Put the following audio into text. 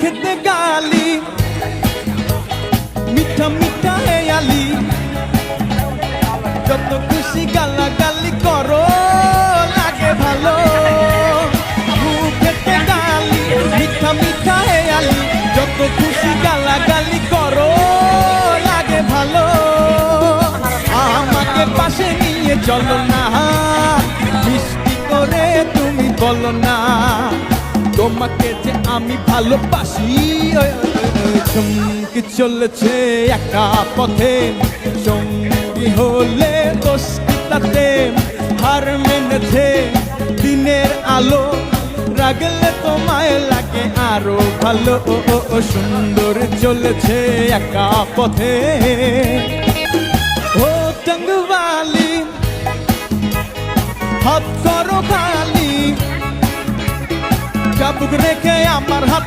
মুখেতে গালি মিঠা মিঠা হেয়ালি যত খুশি গালাগালি করো লাগে ভালো মুখেতে গালি মিঠা মিঠা হেয়ালি যত খুশি গালাগালি করো লাগে ভালো আমাকে পাশে নিয়ে চলো না মিষ্টি করে তুমি বলো না তোমাকে যে আমি ভালোবাসি চমকে চলেছে একা পথে সঙ্গী হলে দোষ তাতে হার মেনেছে দিনের আলো রাগলে তোমায় লাগে আরো ভালো সুন্দর চলেছে একা পথে ও টঙ্গওয়ালি হাত করো খালি চাবুক রেখে আমার হাত